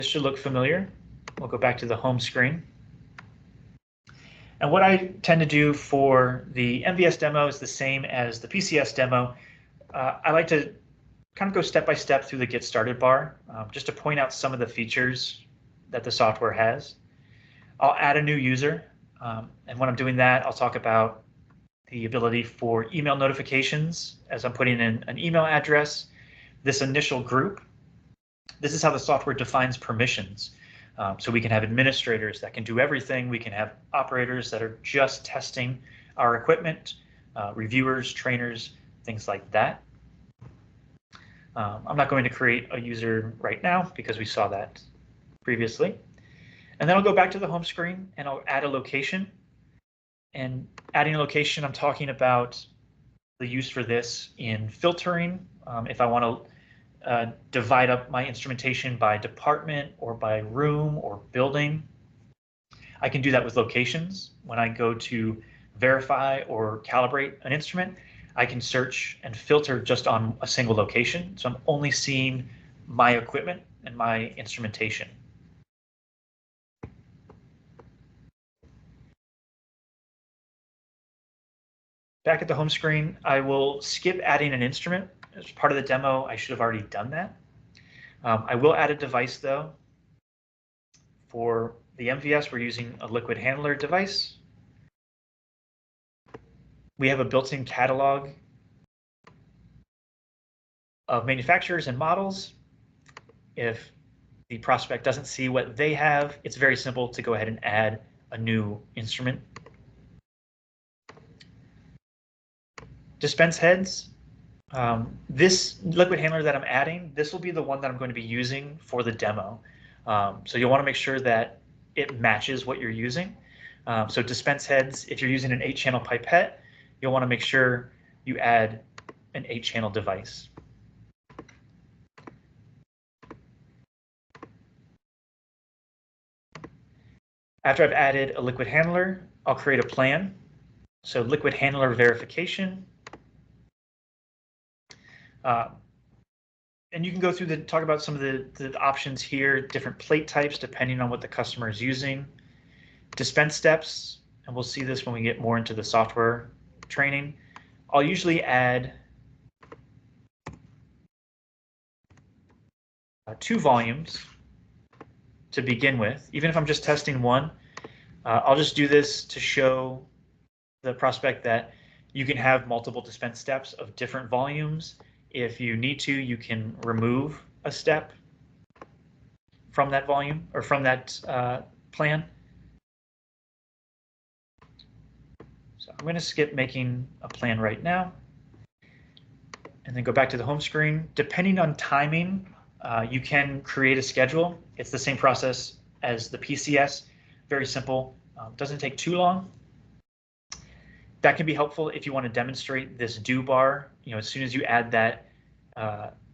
This should look familiar. We'll go back to the home screen. And what I tend to do for the MVS demo is the same as the PCS demo. I like to kind of go step by step through the Get Started bar, just to point out some of the features that the software has. I'll add a new user, and when I'm doing that, I'll talk about the ability for email notifications as I'm putting in an email address, this initial group. This is how the software defines permissions. So we can have administrators that can do everything. We can have operators that are just testing our equipment, reviewers, trainers, things like that. I'm not going to create a user right now because we saw that previously. And then I'll go back to the home screen and I'll add a location. And adding a location, I'm talking about the use for this in filtering. If I want to divide up my instrumentation by department or by room or building, I can do that with locations. When I go to verify or calibrate an instrument, I can search and filter just on a single location. So I'm only seeing my equipment and my instrumentation. Back at the home screen, I will skip adding an instrument. As part of the demo, I should have already done that. I will add a device though. For the MVS, we're using a liquid handler device. We have a built-in catalog of manufacturers and models. If the prospect doesn't see what they have, it's very simple to go ahead and add a new instrument. Dispense heads. This liquid handler that I'm adding, this will be the one that I'm going to be using for the demo. So you'll want to make sure that it matches what you're using. So dispense heads, if you're using an 8-channel pipette, you'll want to make sure you add an 8-channel device. After I've added a liquid handler, I'll create a plan. So liquid handler verification. And you can go through talk about some of the options here, different plate types depending on what the customer is using. Dispense steps, and we'll see this when we get more into the software training. I'll usually add 2 volumes to begin with. Even if I'm just testing one, I'll just do this to show the prospect that you can have multiple dispense steps of different volumes. If you need to, you can remove a step from that volume or from that plan. So I'm going to skip making a plan right now and then go back to the home screen. Depending on timing, you can create a schedule. It's the same process as the PCS. Very simple. Doesn't take too long. That can be helpful if you want to demonstrate this do bar. As soon as you add that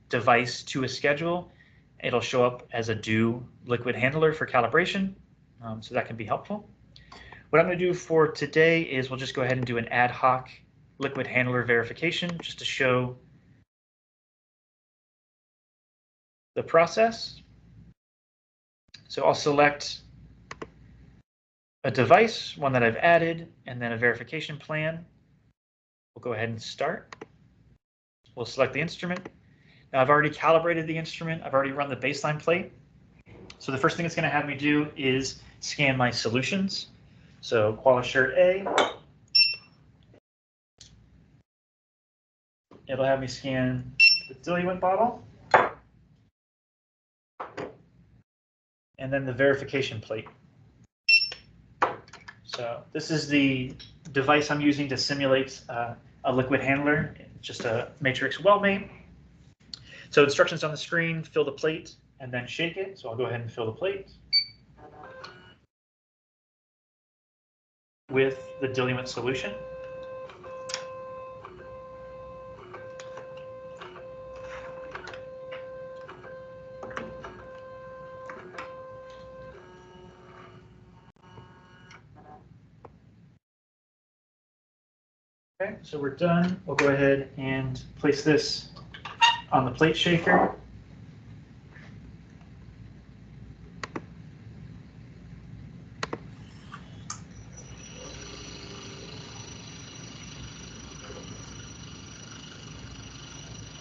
device to a schedule, it'll show up as a do liquid handler for calibration. So that can be helpful. What I'm going to do for today is we'll just go ahead and do an ad hoc liquid handler verification just to show the process. So I'll select a device, one that I've added, and then a verification plan. We'll go ahead and start. We'll select the instrument. Now I've already calibrated the instrument. I've already run the baseline plate. So the first thing it's going to have me do is scan my solutions. So QualAssure A. It'll have me scan the diluent bottle. And then the verification plate. So this is the device I'm using to simulate a liquid handler, just a matrix Wellmate. So instructions on the screen, fill the plate and then shake it. So I'll go ahead and fill the plate with the diluent solution. Okay, so we're done. We'll go ahead and place this on the plate shaker.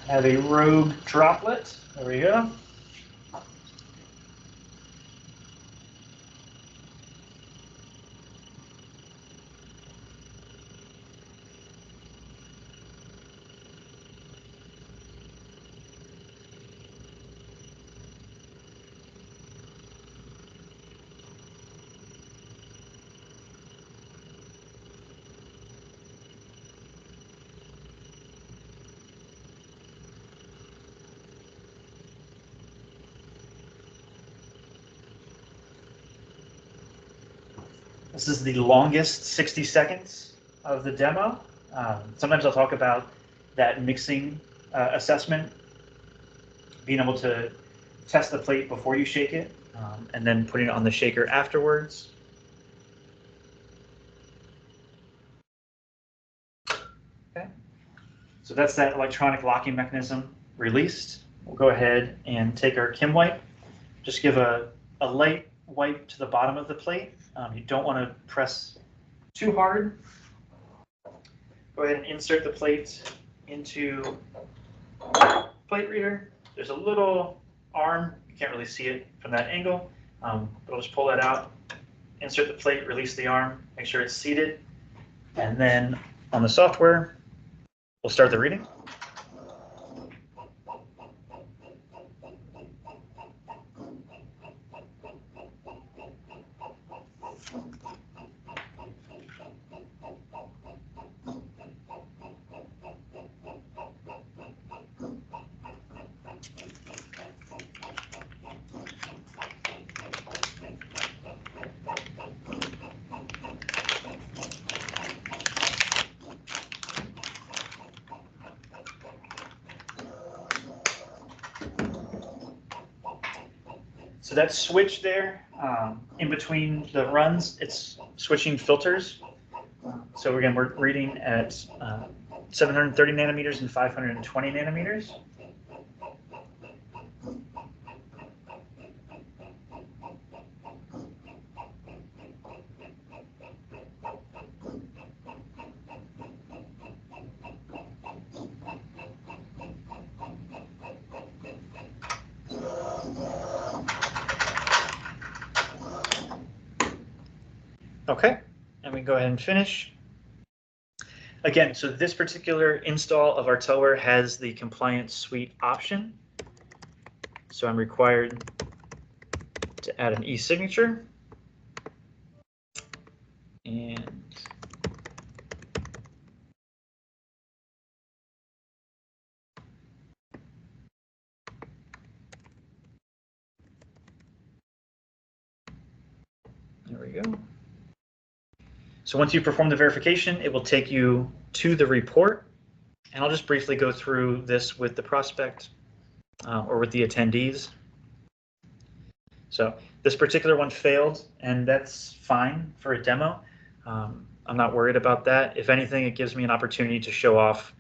have a rogue droplet. There we go. This is the longest 60 seconds of the demo. Sometimes I'll talk about that mixing assessment, being able to test the plate before you shake it, and then putting it on the shaker afterwards. Okay, so that's that electronic locking mechanism released. We'll go ahead and take our Kim wipe, just give a light wipe to the bottom of the plate. You don't want to press too hard. Go ahead and insert the plate into plate reader. There's a little arm. You can't really see it from that angle, but I'll just pull that out, insert the plate, release the arm, make sure it's seated, and then on the software, we'll start the reading. So that switch there, in between the runs, it's switching filters. So again, we're reading at 730 nanometers and 520 nanometers. Okay, and we can go ahead and finish. Again, so this particular install of Artelware has the compliance suite option. So I'm required to add an e-signature. And there we go. So once you perform the verification, it will take you to the report. And I'll just briefly go through this with the prospect or with the attendees. So this particular one failed, and that's fine for a demo. I'm not worried about that. If anything, it gives me an opportunity to show off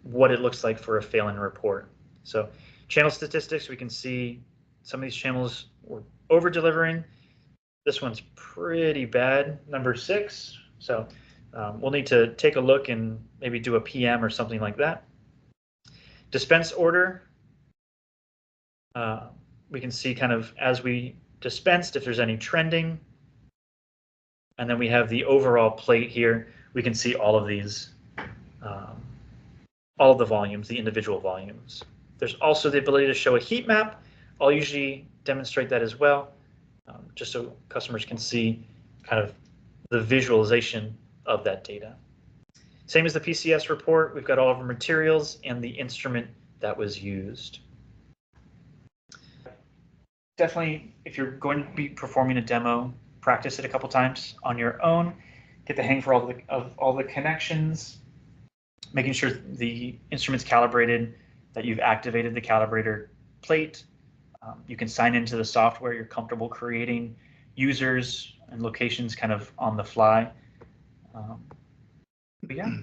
what it looks like for a failing report. So channel statistics, we can see some of these channels were over delivering. This one's pretty bad, number 6. So we'll need to take a look and maybe do a PM or something like that. Dispense order, we can see kind of as we dispensed if there's any trending. And then we have the overall plate here. We can see all of these, all of the volumes, the individual volumes. There's also the ability to show a heat map. I'll usually demonstrate that as well. Just so customers can see kind of the visualization of that data. Same as the PCS report, we've got all of our materials and the instrument that was used. Definitely, if you're going to be performing a demo, practice it a couple times on your own, get the hang for all the connections, making sure the instrument's calibrated, that you've activated the calibrator plate. You can sign into the software. You're comfortable creating users and locations kind of on the fly. But yeah.